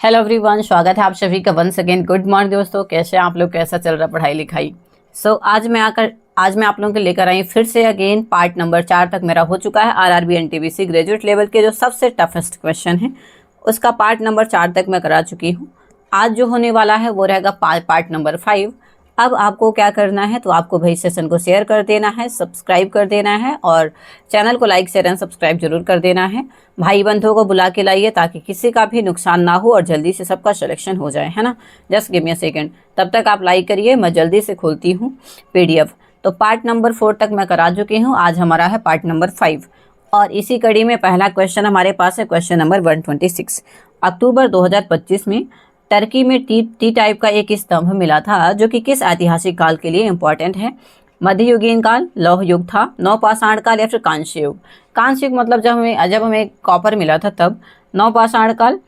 Hello everyone, स्वागत है आप सभी का वंस अगेन। गुड मॉर्निंग दोस्तों, कैसे हैं आप लोग? कैसा चल रहा पढ़ाई लिखाई? आज मैं आप लोगों के लेकर आई फिर से अगेन पार्ट नंबर 4 तक मेरा हो चुका है। आरआरबी एनटीपीसी ग्रेजुएट लेवल के जो सबसे टफेस्ट क्वेश्चन है उसका पार्ट नंबर 4 तक मैं करा चुकी हूँ। आज जो होने वाला है वो रहेगा पार्ट नंबर 5। अब आपको क्या करना है, तो आपको भाई सेशन को शेयर कर देना है, सब्सक्राइब कर देना है और चैनल को लाइक शेयर एंड सब्सक्राइब जरूर कर देना है। भाई बंधुओं को बुला के लाइए ताकि किसी का भी नुकसान ना हो और जल्दी से सबका सिलेक्शन हो जाए, है ना। Just give me a second, तब तक आप लाइक करिए, मैं जल्दी से खोलती हूँ PDF। तो पार्ट नंबर 4 तक मैं करा चुकी हूँ, आज हमारा है पार्ट नंबर 5 और इसी कड़ी में पहला क्वेश्चन हमारे पास है क्वेश्चन नंबर 126। अक्टूबर 2025 में टर्की में टी टाइप का एक स्तंभ मिला था जो कि किस ऐतिहासिक काल के लिए इम्पोर्टेंट है? मध्ययुगीन काल, लौह युग था, नवपाषाण काल या फिर कांस्य युग। कांस्य युग मतलब जब हमें कॉपर मिला था तब, नवपाषाण काल,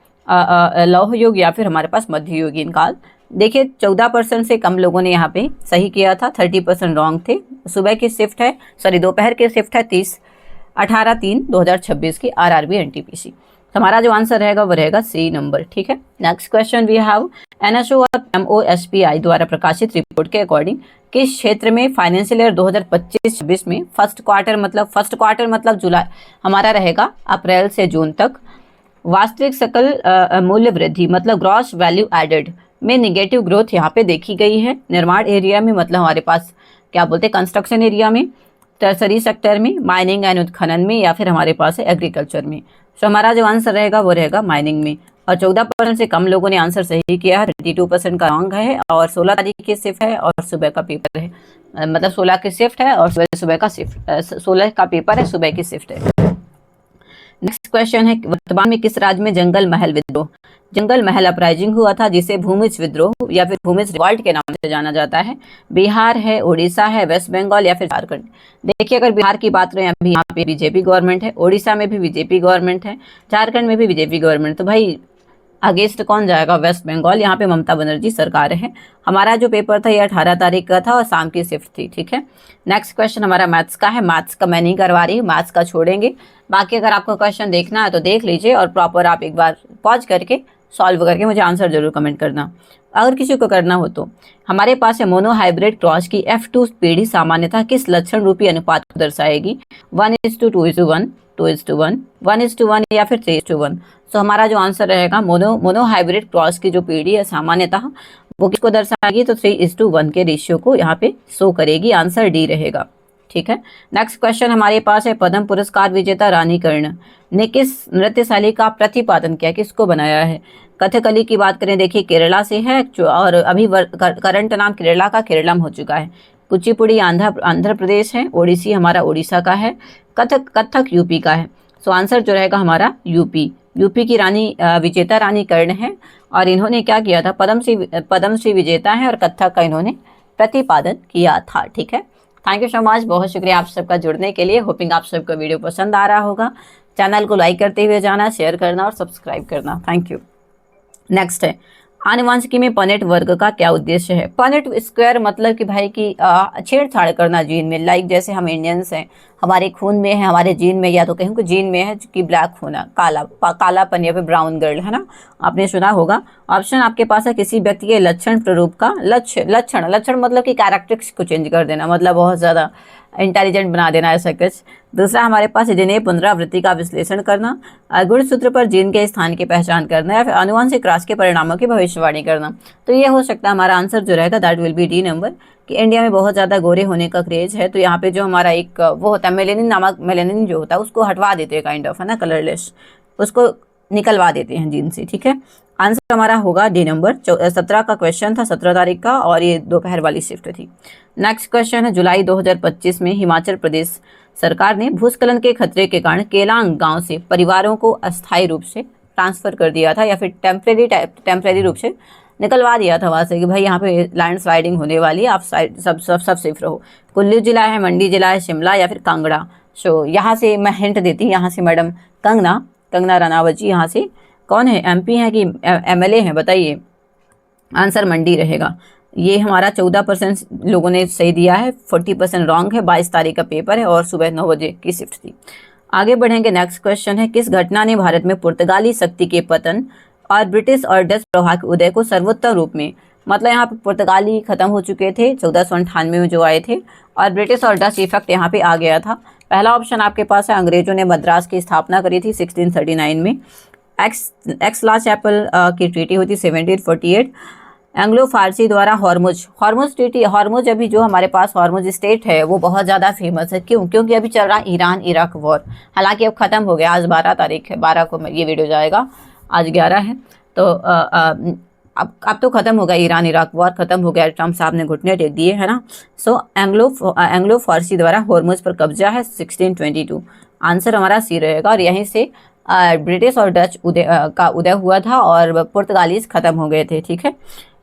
लौह युग या फिर हमारे पास मध्ययुगीन काल। देखिए 14% से कम लोगों ने यहाँ पे सही किया था, 30% रॉन्ग थे। सुबह की शिफ्ट है, दोपहर की शिफ्ट है 18/3/2026 की आरआरबी एनटीपीसी। हमारा जो आंसर रहेगा वो रहेगा सी नंबर। ठीक है, next question we have NSO और MOSPI द्वारा प्रकाशित रिपोर्ट के अकॉर्डिंग किस क्षेत्र में फाइनेंशियल ईयर 2025-26 में फर्स्ट क्वार्टर मतलब जुलाई हमारा रहेगा अप्रैल से जून तक, वास्तविक सकल मूल्य वृद्धि मतलब ग्रॉस वैल्यू एडेड में निगेटिव ग्रोथ यहाँ पे देखी गई है। निर्माण एरिया में मतलब हमारे पास क्या बोलते हैं, कंस्ट्रक्शन एरिया में, टर्सरी सेक्टर में, माइनिंग एंड उत्खनन में या फिर हमारे पास है एग्रीकल्चर में। तो हमारा जो आंसर रहेगा वो रहेगा माइनिंग में। और 14% से कम लोगों ने आंसर सही किया है, 32% का रॉन्ग है और 16 तारीख की शिफ्ट है और सुबह का पेपर है, मतलब 16 की शिफ्ट है और सुबह का शिफ्ट 16 का पेपर है, सुबह की शिफ्ट है। नेक्स्ट क्वेश्चन है, वर्तमान में किस राज्य में जंगल महल अपराइजिंग हुआ था जिसे भूमिज विद्रोह या फिर भूमिज रिवॉल्ट के नाम से जाना जाता है? बिहार है, उड़ीसा है, वेस्ट बंगाल या फिर झारखंड। देखिए अगर बिहार की बात करें, अभी यहाँ पे बीजेपी गवर्नमेंट है, उड़ीसा में भी बीजेपी गवर्नमेंट है, झारखंड में भी बीजेपी गवर्नमेंट। तो भाई अगेंस्ट कौन जाएगा? वेस्ट बंगाल, यहाँ पे ममता बनर्जी सरकार है। हमारा जो पेपर था ये 18 तारीख का था और शाम की शिफ्ट थी। ठीक है, नेक्स्ट क्वेश्चन हमारा मैथ्स का है। मैथ्स का मैं नहीं करवा रही, मैथ्स का छोड़ेंगे। बाकी अगर आपको क्वेश्चन देखना है तो देख लीजिए और प्रॉपर आप एक बार पॉज करके सॉल्व करके मुझे आंसर जरूर कमेंट करना अगर किसी को करना हो तो। हमारे पास है मोनो हाइब्रिड क्रॉस की F2 पीढ़ी सामान्यतः किस लक्षण रूपी अनुपात को दर्शाएगी? 1:2:1, 2:1, 1:1 या फिर 3:1। तो हमारा जो आंसर रहेगा मोनो हाइब्रिड क्रॉस की जो पीढ़ी है सामान्यतः वो किसको दर्शाएगी? तो 3:1 के रेशियो को यहाँ पे शो करेगी। आंसर डी रहेगा। ठीक है, नेक्स्ट क्वेश्चन हमारे पास है, पद्म पुरस्कार विजेता रानी कर्ण ने किस नृत्य शैली का प्रतिपादन किया, किसको बनाया है? कथकली की बात करें, देखिए केरला से है और अभी करंट नाम केरला का केरलम हो चुका है। कुचिपुड़ी आंध्र प्रदेश है, ओडिसी हमारा उड़ीसा का है, कथक यूपी का है। सो आंसर जो रहेगा हमारा यूपी की विजेता रानी कर्ण है और इन्होंने क्या किया था? पद्मश्री विजेता है और कथक का इन्होंने प्रतिपादन किया था। ठीक है, थैंक यू सो मच, बहुत शुक्रिया आप सबका जुड़ने के लिए। होपिंग आप सबको वीडियो पसंद आ रहा होगा। चैनल को लाइक करते हुए जाना, शेयर करना और सब्सक्राइब करना। Thank you. नेक्स्ट है, आनुवंशिकी में पनेट वर्ग का क्या उद्देश्य है? पनेट स्क्वायर मतलब कि भाई की छेड़छाड़ करना जीन में। लाइक जैसे हम इंडियंस हैं, हमारे खून में है, हमारे जीन में, या तो कहीं जीन में है कि ब्लैक होना, कालापन या फिर ब्राउन गर्ल, है ना, आपने सुना होगा। ऑप्शन आपके पास है, किसी व्यक्ति के लक्षण प्ररूप का लक्षण मतलब कि कैरेक्टरिस्टिक्स को चेंज कर देना, मतलब बहुत ज़्यादा इंटेलिजेंट बना देना, ऐसा कुछ। दूसरा हमारे पास जिन्हें पुनरावृत्ति का विश्लेषण करना, गुणसूत्र पर जीन के स्थान की पहचान करना या फिर अनुवांशिक क्रॉस के परिणामों की भविष्यवाणी करना। तो ये हो सकता है हमारा आंसर जो रहेगा, that will be D number, कि इंडिया में बहुत ज़्यादा गोरे होने का क्रेज है। तो यहाँ पे जो हमारा एक वो होता है मेलेनिन जो होता है उसको हटवा देते हैं, काइंड ऑफ, है ना, कलरलेस, उसको निकलवा देते हैं जीन से। ठीक है, आंसर हमारा होगा डी नंबर। 17 का क्वेश्चन था, 17 तारीख का, और ये दोपहर वाली शिफ्ट थी। नेक्स्ट क्वेश्चन है, जुलाई 2025 में हिमाचल प्रदेश सरकार ने भूस्खलन के खतरे के कारण केलांग गांव से परिवारों को अस्थायी रूप से ट्रांसफर कर दिया था या फिर टेम्परेरी रूप से निकलवा दिया था वहाँ से कि भाई यहाँ पे लैंड स्लाइडिंग होने वाली है, आप सब सेफ रहो। कुल्लू जिला है, मंडी जिला है, शिमला या फिर कांगड़ा। सो यहाँ से मैं हिंट देती हूँ, यहाँ से मैडम कंगना रनावत जी यहाँ से कौन है, MP है कि MLA है, बताइए। आंसर मंडी रहेगा। ये हमारा 14% लोगों ने सही दिया है, 40% रॉन्ग है। 22 तारीख का पेपर है और सुबह 9 बजे की शिफ्ट थी। आगे बढ़ेंगे, नेक्स्ट क्वेश्चन है, किस घटना ने भारत में पुर्तगाली शक्ति के पतन और ब्रिटिश और डच प्रभाव के उदय को सर्वोत्तम रूप में, मतलब यहाँ पे पुर्तगाली खत्म हो चुके थे 1498 में जो आए थे, और ब्रिटिश और डच इफेक्ट यहाँ पे आ गया था। पहला ऑप्शन आपके पास है, अंग्रेजों ने मद्रास की स्थापना करी थी 1639 में। एक्सला चैपल की ट्रीटी हुई थी 1748। एंग्लो फारसी द्वारा हॉर्मुज ट्रीटी, हॉर्मुज अभी जो हमारे पास हॉर्मुज स्टेट है वो बहुत ज़्यादा फेमस है। क्यों? क्योंकि अभी चल रहा है ईरान इराक वॉर, हालांकि अब ख़त्म हो गया, आज 12 तारीख है, 12 को ये वीडियो जाएगा, आज 11 है, तो अब तो ख़त्म हो गया, ईरान इराक वॉर ख़त्म हो गया, ट्रम्प साहब ने घुटने टेक दिए, है ना। सो एंग्लो फारसी द्वारा हॉर्मुज पर कब्जा है 1622। आंसर हमारा सी रहेगा, और यहीं से ब्रिटिश और डच का उदय हुआ था और पुर्तगालीज खत्म हो गए थे, ठीक है,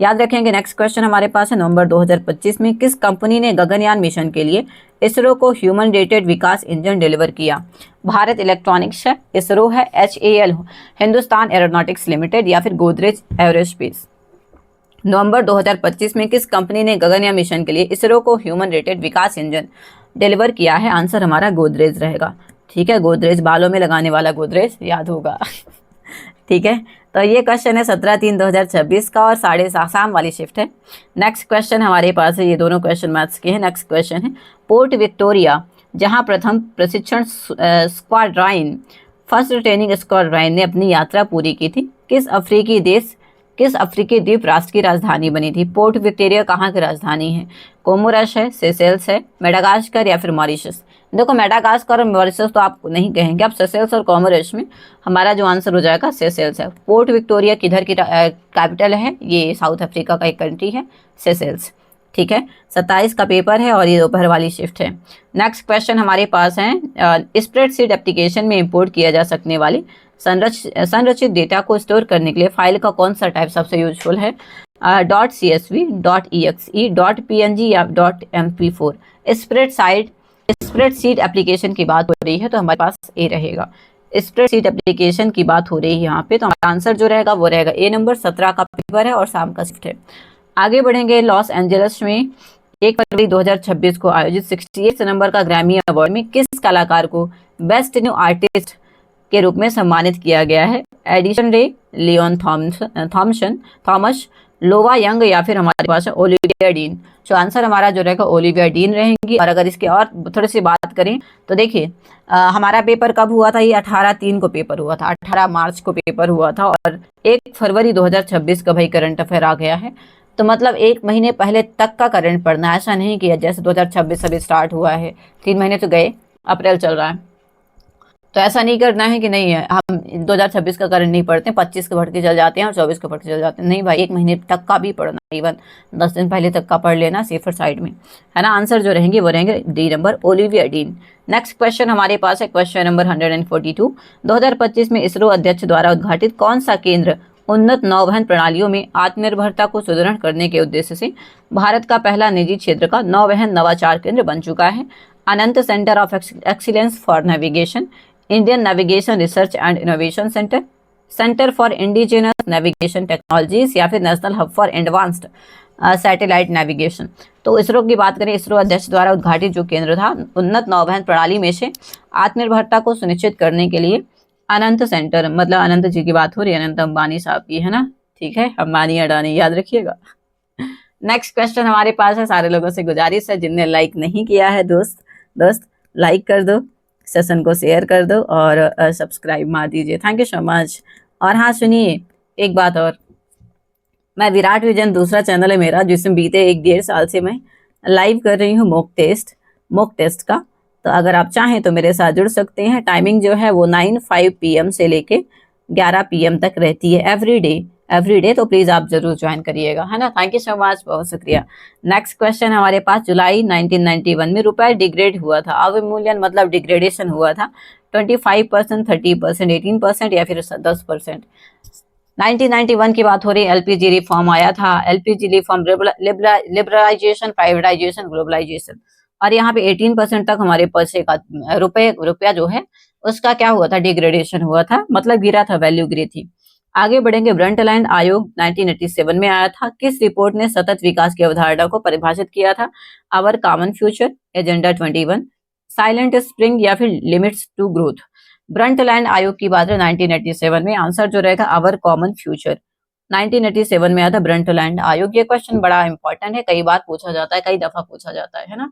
याद रखेंगे। नेक्स्ट क्वेश्चन हमारे पास है, नवंबर 2025 में किस कंपनी ने गगनयान मिशन के लिए इसरो को ह्यूमन रेटेड विकास इंजन डिलीवर किया? भारत इलेक्ट्रॉनिक्स है, इसरो है, HAL हिंदुस्तान एरोनॉटिक्स लिमिटेड, या फिर गोदरेज एरोस्पेस। नवंबर 2025 में किस कंपनी ने गगनयान मिशन के लिए इसरो को ह्यूमन रेटेड विकास इंजन डिलीवर किया है? आंसर हमारा गोदरेज रहेगा, ठीक है, गोदरेज, बालों में लगाने वाला गोदरेज, याद होगा ठीक है। तो ये क्वेश्चन है 17/3/2026 का, और 7:30 शाम वाली शिफ्ट है। नेक्स्ट क्वेश्चन हमारे पास है, ये दोनों क्वेश्चन मैथ्स के हैं। नेक्स्ट क्वेश्चन है, पोर्ट विक्टोरिया जहां प्रथम प्रशिक्षण स्क्वाड्राइन, फर्स्ट ट्रेनिंग स्क्वाड्राइन ने अपनी यात्रा पूरी की थी, किस अफ्रीकी द्वीप राष्ट्र की राजधानी बनी थी? पोर्ट विक्टोरिया कहाँ की राजधानी है? कोमोरस है, सेशेल्स है, मेडागास्कर, या फिर मॉरिशस? देखो, मेडागास्कर और मॉरिशस तो आप नहीं कहेंगे, आप सेशेल्स और कोमोरस में हमारा जो आंसर हो जाएगा सेशेल्स है। पोर्ट विक्टोरिया किधर की कैपिटल है? ये साउथ अफ्रीका का एक कंट्री है, सेशेल्स, ठीक है। 27 का पेपर है और ये दोपहर वाली शिफ्ट है। नेक्स्ट क्वेश्चन हमारे पास है, स्प्रेडशीट एप्लीकेशन में इंपोर्ट किया जा सकने वाली संरचित डेटा को स्टोर करने के लिए फाइल का कौन सा टाइप सबसे यूजफुल है? .csv, .exe, .png या .mp4? स्प्रेडशीट एप्लीकेशन की बात हो रही है तो हमारे पास ए रहेगा। स्प्रेडशीट एप्लीकेशन की बात हो रही है यहाँ पे, तो हमारा आंसर जो रहेगा वो रहेगा ए नंबर। 17 का पेपर है और शाम का शिफ्ट है। आगे बढ़ेंगे, लॉस एंजल्स में 1 फरवरी 2026 को आयोजित 68 नंबर का ग्रैमी अवार्ड में किस कलाकार को बेस्ट न्यू आर्टिस्ट के रूप में सम्मानित किया गया है? एडिसन रे, लियोन थॉमस, लोवा यंग, या फिर हमारे पास है ओलिविया डीन। तो आंसर हमारा जो रहेगा ओलिविया डीन रहेंगी। और अगर इसके और थोड़ी सी बात करें तो देखिए, हमारा पेपर कब हुआ था? ये 18/3 को पेपर हुआ था, 18 मार्च को पेपर हुआ था, और 1 फरवरी 2026 का भाई करंट अफेयर आ गया है। तो मतलब 1 महीने पहले तक का करंट पढ़ना, ऐसा नहीं किया जैसे 2026 अभी स्टार्ट हुआ है, 3 महीने तो गए, अप्रैल चल रहा है, तो ऐसा नहीं करना है कि नहीं है हम 2026 का करंट नहीं पढ़ते, 25 के पढ़ के चल जाते हैं और 24 के पढ़ के चल जाते हैं। नहीं भाई, 1 महीने तक का भी पढ़ना, इवन 10 दिन पहले तक का पढ़ लेना, सेफर साइड में, है ना। आंसर जो रहेंगे वो रहेंगे D number, Olivia dean. Next question हमारे पास है, क्वेश्चन नंबर 142। 2025 में इसरो अध्यक्ष द्वारा उद्घाटित कौन सा केंद्र उन्नत नौवहन प्रणालियों में आत्मनिर्भरता को सुदृढ़ करने के उद्देश्य से भारत का पहला निजी क्षेत्र का नौवहन नवाचार केंद्र बन चुका है? Anant centre of excellence for navigation, Indian navigation research and innovation centre, centre for indigenous navigation technologies, या फिर national hub for advanced satellite navigation? तो इसरो की बात करें, इसरो अध्यक्ष द्वारा उद्घाटित जो केंद्र था उन्नत नौवहन प्रणाली में से आत्मनिर्भरता को सुनिश्चित करने के लिए, अनंत सेंटर, मतलब अनंत जी की बात हो रही है, अनंत अंबानी साहब की, है ना, ठीक है, अंबानी अडानी याद रखिएगा। नेक्स्ट क्वेश्चन हमारे पास है, सारे लोगों से गुजारिश है जिनने लाइक नहीं किया है दोस्त लाइक कर दो, सेशन को शेयर कर दो और सब्सक्राइब मार दीजिए, थैंक यू सो मच। और हाँ सुनिए एक बात और, मैं विराट विजन दूसरा चैनल है मेरा जिसमें बीते 1-1.5 साल से मैं लाइव कर रही हूँ मॉक टेस्ट का, तो अगर आप चाहें तो मेरे साथ जुड़ सकते हैं। टाइमिंग जो है वो 9-5 PM से लेके 11 PM तक रहती है एवरी डे, तो प्लीज आप जरूर ज्वाइन करिएगा, है ना। थैंक यू सो मच, बहुत शुक्रिया। नेक्स्ट क्वेश्चन हमारे पास, जुलाई 1991 में रुपए डिग्रेड हुआ था, अवमूल्यन मतलब डिग्रेडेशन हुआ था, 25%, 30%, 18% या फिर 10%? 1991 की बात हो रही है, LPG रिफॉर्म आया था, LPG reform, liberalisation, privatisation, globalisation, और यहाँ पे 18% तक हमारे पैसे का रुपया जो है उसका क्या हुआ था, डिग्रेडेशन हुआ था, मतलब गिरा था, वैल्यू गिरी थी। आगे बढ़ेंगे, ब्रंटलैंड आयोग 1987 में आया था, किस रिपोर्ट ने सतत विकास की अवधारणा को परिभाषित किया था? Our common future, agenda 21, silent spring, या फिर लिमिट्स टू ग्रोथ? ब्रंटलैंड आयोग की बात है 1987 में, आंसर जो रहेगा आवर कॉमन फ्यूचर। 1987 में आया था ब्रंटलैंड आयोग। ये क्वेश्चन बड़ा इंपॉर्टेंट है, कई बार पूछा जाता है, कई दफा पूछा जाता है ना।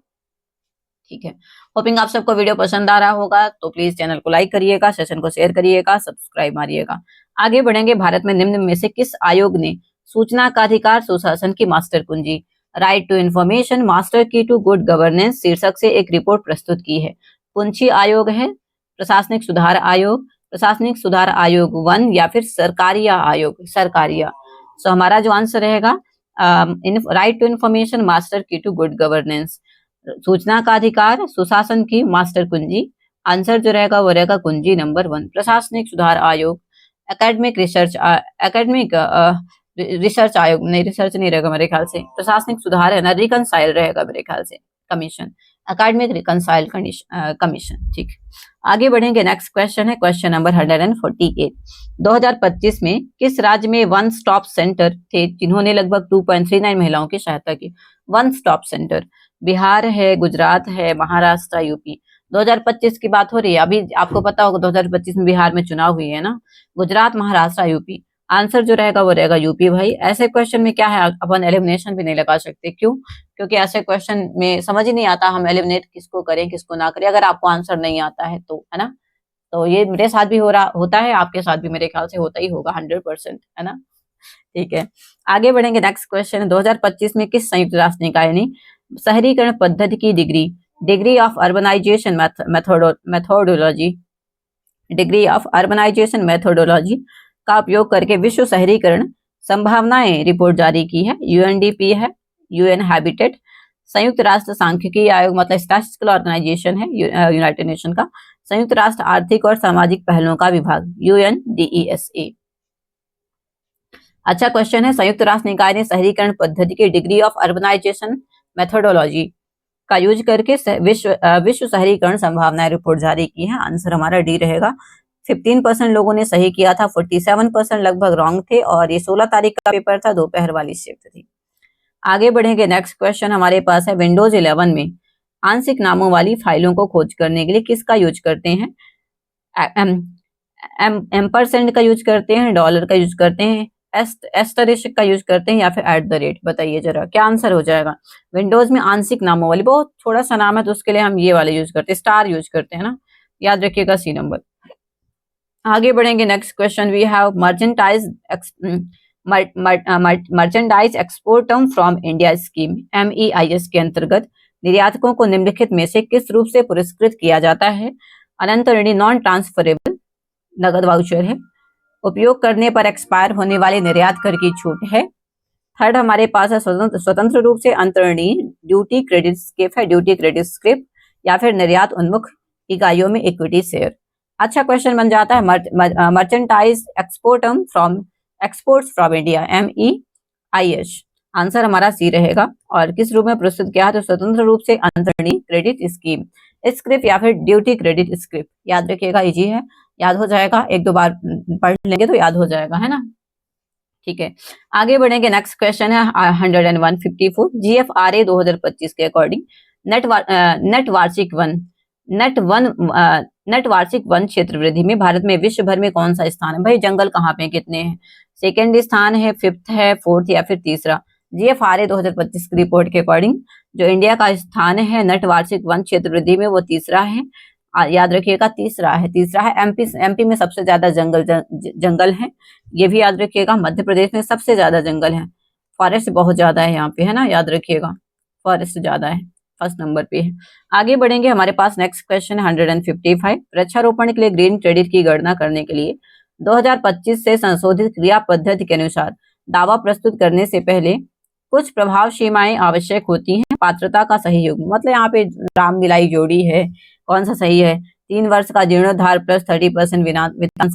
ठीक है, होपिंग आप सबको वीडियो पसंद आ रहा होगा, तो प्लीज चैनल को लाइक करिएगा, सेशन को शेयर करिएगा, सब्सक्राइब मारिएगा। आगे बढ़ेंगे, भारत में निम्न में से किस आयोग ने सूचना का अधिकार सुशासन की मास्टर कुंजी, राइट टू इंफॉर्मेशन मास्टर की टू गुड गवर्नेंस शीर्षक से एक रिपोर्ट प्रस्तुत की है? पुंछी आयोग है, प्रशासनिक सुधार आयोग, प्रशासनिक सुधार आयोग 1 या फिर सरकारिया आयोग, सरकारिया। सो हमारा जो आंसर रहेगा राइट टू इंफॉर्मेशन मास्टर की टू गुड गवर्नेंस, सूचना का अधिकार सुशासन की मास्टर कुंजी। आंसर जो रहेगा वो रहेगा कुंजी नंबर 1, प्रशासनिक सुधार आयोग। एकेडमिक रिसर्च आयोग, नहीं रिसर्च नहीं रहेगा मेरे ख्याल से, प्रशासनिक सुधार है ना, रिकनसाइल रहेगा मेरे ख्याल से, कमीशन, एकेडमिक रिकनसाइल कमीशन। ठीक, आगे बढ़ेंगे, नेक्स्ट क्वेश्चन है क्वेश्चन नंबर 148। 2025 में किस राज्य में वन स्टॉप सेंटर थे जिन्होंने लगभग 2.39 महिलाओं की सहायता की? वन स्टॉप सेंटर, बिहार है, गुजरात है, महाराष्ट्र, यूपी। 2025 की बात हो रही है, अभी आपको पता होगा 2025 में बिहार में चुनाव हुई है ना। गुजरात, महाराष्ट्र, यूपी। आंसर जो रहेगा वो रहेगा यूपी भाई। ऐसे क्वेश्चन में क्या है, अपन एलिमिनेशन भी नहीं लगा सकते, क्यों? क्योंकि ऐसे क्वेश्चन में समझ ही नहीं आता हम एलिमिनेट किसको करें किसको ना करें, अगर आपको आंसर नहीं आता है तो, है ना। तो ये मेरे साथ भी होता है, आपके साथ भी मेरे ख्याल से होता ही होगा 100%, है ना। ठीक है, आगे बढ़ेंगे, नेक्स्ट क्वेश्चन। 2025 में किस संयुक्त राष्ट्र निकाय ने शहरीकरण पद्धति की डिग्री ऑफ अर्बनाइजेशन मेथोडोलॉजी का उपयोग करके विश्व शहरीकरण संभावनाएं रिपोर्ट जारी की है? यूएनडीपी है, यूएन हैबिटेट, संयुक्त राष्ट्र सांख्यिकी आयोग मतलब स्टैटिस्टिकल ऑर्गेनाइजेशन है यूनाइटेड नेशन का, संयुक्त राष्ट्र आर्थिक और सामाजिक पहलों का विभाग, यूएनडीईएसए। अच्छा क्वेश्चन है, संयुक्त राष्ट्र निकाय ने शहरीकरण पद्धति की डिग्री ऑफ अर्बनाइजेशन मेथोडोलॉजी का यूज करके विश्व शहरीकरण संभावनाएं रिपोर्ट जारी की है? आंसर हमारा डी रहेगा। 15% लोगों ने सही किया था, 47% लगभग रॉन्ग थे, और ये 16 तारीख का पेपर था, दोपहर वाली शिफ्ट थी। आगे बढ़ेंगे, नेक्स्ट क्वेश्चन हमारे पास है, विंडोज 11 में आंशिक नामों वाली फाइलों को खोज करने के लिए किसका यूज करते हैं? एम्परसेंड का यूज करते हैं, डॉलर का यूज करते हैं, एस्टरिस्क का यूज करते हैं, या फिर एट द रेट? बताइए जरा क्या आंसर हो जाएगा। विंडोज में आंशिक नामों वाली, बहुत थोड़ा सा नाम है तो उसके लिए हम ये वाले यूज करते हैं, स्टार यूज करते हैं ना, याद रखिएगा, सी नंबर। आगे बढ़ेंगे, next question we have merchandise exports from India scheme, MEIS के अंतर्गत निर्यातकों को निम्नलिखित में से किस रूप से पुरस्कृत किया जाता है? अनंत ऋणी नॉन ट्रांसफरेबल नगद वाउचर है, उपयोग करने पर एक्सपायर होने वाले निर्यात कर की छूट है, थर्ड हमारे पास है स्वतंत्र रूप से अंतरणीय ड्यूटी क्रेडिट स्क्रिप्ट है, ड्यूटी क्रेडिट स्क्रिप्ट, या फिर निर्यात उन्मुख इकाइयों में इक्विटी शेयर। अच्छा क्वेश्चन बन जाता है, merchandise exports from India, MEIS। Answer हमारा सी रहेगा। और किस रूप में प्रस्तुत किया है? तो स्वतंत्र रूप से अंतरणीय क्रेडिट स्कीम स्क्रिप्ट या फिर ड्यूटी क्रेडिट स्क्रिप्ट। याद रखिएगा, इजी है, याद हो जाएगा, एक दो बार पढ़ लेंगे तो याद हो जाएगा, है ना। ठीक है, आगे बढ़ेंगे, नेक्स्ट क्वेश्चन है 154। GFRA 2025 के अकॉर्डिंग नेट वार्षिक वन क्षेत्र वृद्धि में भारत में विश्व भर में कौन सा स्थान है? भाई जंगल कहाँ पे कितने हैं? सेकेंड स्थान है, फिफ्थ है, फोर्थ या फिर तीसरा? GFRA 2025 की रिपोर्ट के अकॉर्डिंग जो इंडिया का स्थान है नेट वार्षिक वन क्षेत्र वृद्धि में, वो तीसरा है। याद रखिएगा, तीसरा है। MP में सबसे ज्यादा जंगल है, ये भी याद रखिएगा। मध्य प्रदेश में सबसे ज्यादा जंगल है, फॉरेस्ट बहुत ज्यादा है यहाँ पे, है ना, याद रखिएगा, फॉरेस्ट ज्यादा है, फर्स्ट नंबर पे है। आगे बढ़ेंगे, हमारे पास नेक्स्ट क्वेश्चन है 155। वृक्षारोपण के लिए ग्रीन क्रेडिट की गणना करने के लिए 2025 से संशोधित क्रिया पद्धति के अनुसार दावा प्रस्तुत करने से पहले कुछ प्रभाव सीमाएं आवश्यक होती हैं। पात्रता का सही युग्म, मतलब यहाँ पे राम मिलाई जोड़ी है, कौन सा सही है? 3 वर्ष का जीर्णोद्धार प्लस 30% वेतन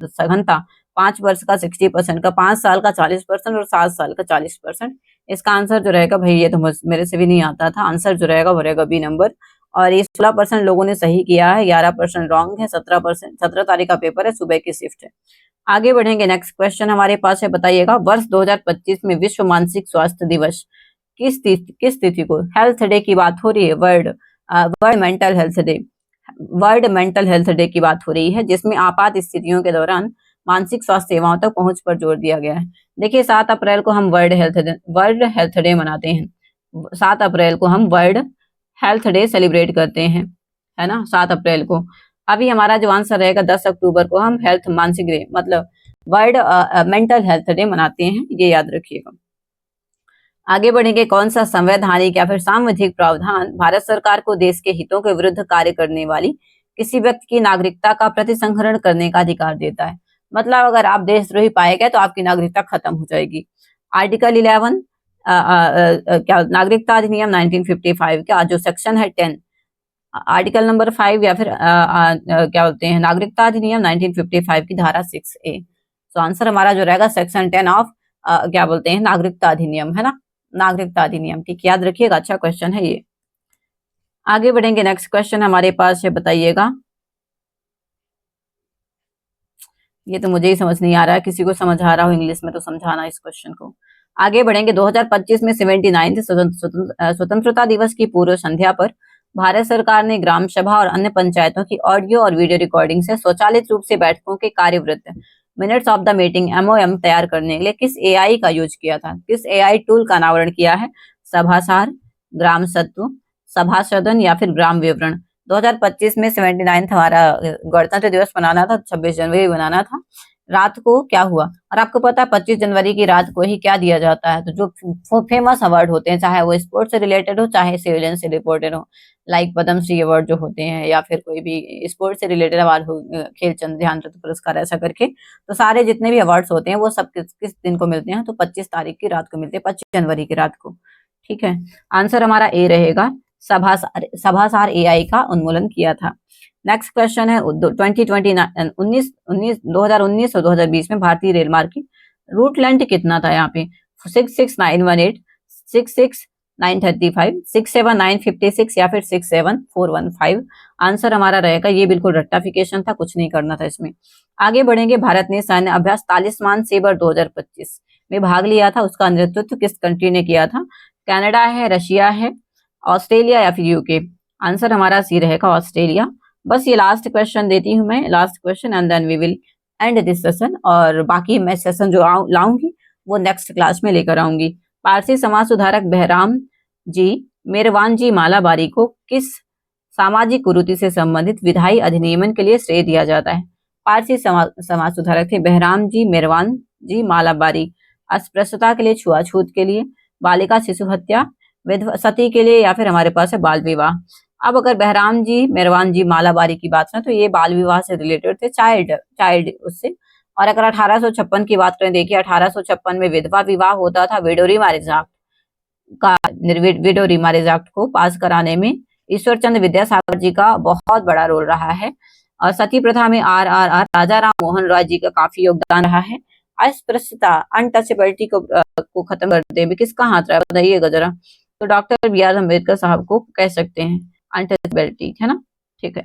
सघनता, 5 वर्ष का 60% का, 5 साल का 40% और 7 साल का 40%। इसका आंसर जो रहेगा, भाई ये तो मेरे से भी नहीं आता था, आंसर जो रहेगा वो रहेगा बी नंबर। और ये 16% लोगों ने सही किया है, 11% रॉन्ग है, 17 तारीख का पेपर है, सुबह की शिफ्ट है। आगे बढ़ेंगे, नेक्स्ट क्वेश्चन हमारे पास है, बताइएगा वर्ष 2025 में विश्व मानसिक स्वास्थ्य दिवस किस तिथि को? हेल्थ डे की बात हो रही है, world mental health day, world mental health day की बात हो रही है, जिसमें आपात स्थितियों के दौरान मानसिक स्वास्थ्य सेवाओं तक पहुंच पर जोर दिया गया है। देखिए 7 अप्रैल को हम वर्ल्ड हेल्थ डे मनाते हैं। 7 अप्रैल को हम वर्ल्ड हेल्थ डे सेलिब्रेट करते हैं, है ना, 7 अप्रैल को। अभी हमारा जो आंसर रहेगा 10 अक्टूबर को हम हेल्थ मानसिक डे मतलब वर्ल्ड मेंटल हेल्थ डे मनाते हैं, ये याद रखिएगा। आगे बढ़ेंगे, कौन सा संवैधानिक या फिर सांविधिक प्रावधान भारत सरकार को देश के हितों के विरुद्ध कार्य करने वाली किसी व्यक्ति की नागरिकता का प्रतिसंहरण करने का अधिकार देता है। मतलब अगर आप देशद्रोही पाए गए तो आपकी नागरिकता खत्म हो जाएगी। आर्टिकल 11 क्या नागरिकता अधिनियम 1955 का जो सेक्शन है 10, आर्टिकल नंबर 5 या फिर क्या बोलते हैं नागरिकता अधिनियम 1955 की धारा 6A। तो आंसर हमारा जो रहेगा सेक्शन 10 ऑफ क्या बोलते हैं नागरिकता अधिनियम, है ना, नागरिकता अधिनियम। ठीक, याद रखिएगा, अच्छा क्वेश्चन है ये। आगे बढ़ेंगे, नेक्स्ट क्वेश्चन हमारे पास है, बताइएगा। ये तो मुझे ही समझ नहीं आ रहा है, किसी को समझ आ रहा हो इंग्लिश में तो समझाना इस क्वेश्चन को। आगे बढ़ेंगे, 2025 में 79th स्वतंत्रता दिवस की पूर्व संध्या पर भारत सरकार ने ग्राम सभा और अन्य पंचायतों की ऑडियो और वीडियो रिकॉर्डिंग से स्वचालित रूप से बैठकों के कार्यवृत्त minutes of the meeting MOM तैयार करने के लिए किस AI का यूज किया था? किस AI टूल का अनावरण किया है? सभासार, ग्राम सत्व, सभा सदन या फिर ग्राम विवरण। 2025 में 79th हमारा गणतंत्र दिवस मनाना था, 26 जनवरी मनाना था। रात को क्या हुआ, और आपको पता है 25 जनवरी की रात को ही क्या दिया जाता है? तो जो फेमस अवार्ड होते हैं, चाहे वो स्पोर्ट्स से रिलेटेड हो चाहे सिविलियन से रिलेटेड हो, लाइक पद्मश्री अवार्ड जो होते हैं या फिर कोई भी स्पोर्ट्स से रिलेटेड अवार्ड हो, खेलचंद ध्यानचंद पुरस्कार ऐसा करके, तो सारे जितने भी अवार्ड्स होते हैं वो सब किस दिन को मिलते हैं? तो 25 तारीख की रात को मिलते हैं, 25 जनवरी की रात को। ठीक है, आंसर हमारा ए रहेगा, सभासार AI का उन्मूलन किया था। नेक्स्ट क्वेश्चन है 2019 और 2020 में भारतीय रेल मार्ग की रूट लेंथ कितना था? यहाँ पे 66918, 66935, 67956 या फिर 67415। आंसर हमारा रहेगा, ये बिल्कुल रट्टाफिकेशन था, कुछ नहीं करना था इसमें। आगे बढ़ेंगे, भारत ने सैन्य अभ्यास तालिस्मान सेबर 2025 में भाग लिया था, उसका नेतृत्व किस कंट्री ने किया था? कनाडा है, रशिया है, ऑस्ट्रेलिया या फिर यूके। आंसर हमारा सी रहेगा, ऑस्ट्रेलिया। बस ये लास्ट क्वेश्चन देती हूँ मैं, last question, and then we will end this session. और बाकी मैं सेशन जो लाऊंगी वो नेक्स्ट क्लास में लेकर आऊंगी। पारसी समाज सुधारक बहराम जी मेरवान जी मालाबारी को किस सामाजिक कुरीति से संबंधित विधायी अधिनियमन के लिए श्रेय दिया जाता है? पारसी समाज सुधारक थे बहराम जी मेरवान जी मालाबारी। अस्पृश्यता के लिए, छुआछूत के लिए, बालिका शिशु हत्या, विधवा सती के लिए, या फिर हमारे पास है बाल विवाह। अब अगर बहराम जी मेरवान जी मालाबारी की बात करें तो ये बाल विवाह से रिलेटेड थे, चाइल्ड उससे। और अगर 1856 की बात करें, देखिए 1856 में विधवा विवाह होता था। विडोरी मैरिज एक्ट को पास कराने में ईश्वर चंद्र विद्यासागर जी का बहुत बड़ा रोल रहा है। और सती प्रथा में RRR राजा राम मोहन रॉय जी का काफी योगदान रहा है। अस्पृश्यता, अनटचेबिलिटी को खत्म करने में किसका हाथ रहा है, बताइएगा जरा। तो डॉक्टर BR अम्बेडकर साहब को कह सकते हैं, अनटचेबिलिटी, है ना। ठीक है,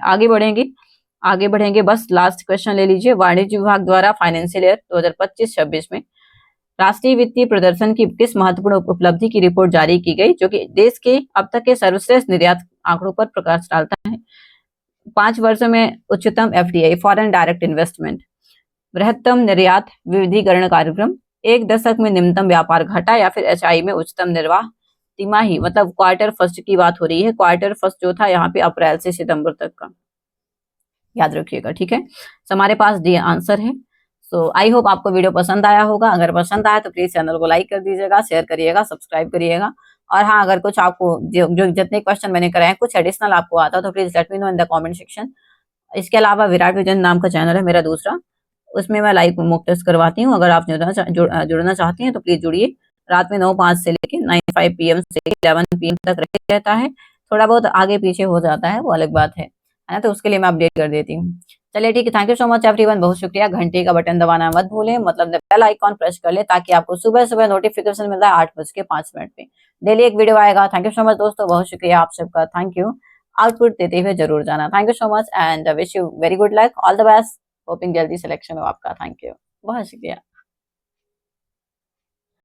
आगे बढ़ेंगे, बस लास्ट क्वेश्चन ले लीजिए। वाणिज्य विभाग द्वारा फाइनेंशियल ईयर 2025-26 में राष्ट्रीय वित्तीय प्रदर्शन की किस महत्वपूर्ण उपलब्धि की रिपोर्ट जारी की गई, जो कि देश के अब तक के सर्वश्रेष्ठ निर्यात आंकड़ों पर प्रकाश डालता है? 5 वर्षों में उच्चतम FDI फॉरेन डायरेक्ट इन्वेस्टमेंट, बृहत्तम निर्यात विविधीकरण कार्यक्रम, 1 दशक में निम्नतम व्यापार घटा, या फिर HI में उच्चतम निर्वाह तिमाही, मतलब क्वार्टर फर्स्ट की बात हो रही है। क्वार्टर फर्स्ट जो था यहाँ पे अप्रैल से सितंबर तक का, याद रखिएगा। ठीक है, तो हमारे पास डी आंसर है। सो आई होप आपको वीडियो पसंद आया होगा। अगर पसंद आया तो प्लीज चैनल को लाइक कर दीजिएगा, शेयर करिएगा, सब्सक्राइब करिएगा। और हाँ, अगर कुछ आपको जो जितने क्वेश्चन मैंने कराए हैं कुछ एडिशनल आपको आता तो please let me know in the comment section. इसके अलावा विराट विजन नाम का चैनल है मेरा दूसरा, उसमें मैं लाइव मॉक टेस्ट करवाती हूँ। अगर आप जुड़ना चाहती हैं तो प्लीज जुड़िए। रात में 9:05 से लेकर 9:05 PM से 11 PM तक रहता है। थोड़ा बहुत आगे पीछे हो जाता है, वो अलग बात है ना, तो उसके लिए मैं अपडेट कर देती हूँ। चलिए ठीक है, thank you so much everyone, बहुत शुक्रिया। घंटे का बटन दबाना मत भूलें, मतलब बेल आइकॉन प्रेस कर ले, ताकि आपको सुबह सुबह नोटिफिकेशन मिलता है 8:05 पे। डेली एक वीडियो आएगा। थैंक यू सो मच दोस्तों, बहुत शुक्रिया आप सबका, थैंक यू। आउटपुट देते हुए जरूर जाना। Thank you so much and wish you very good luck, all the best. Hopping जल्दी सिलेक्शन हो आपका। थैंक यू, बहुत शुक्रिया।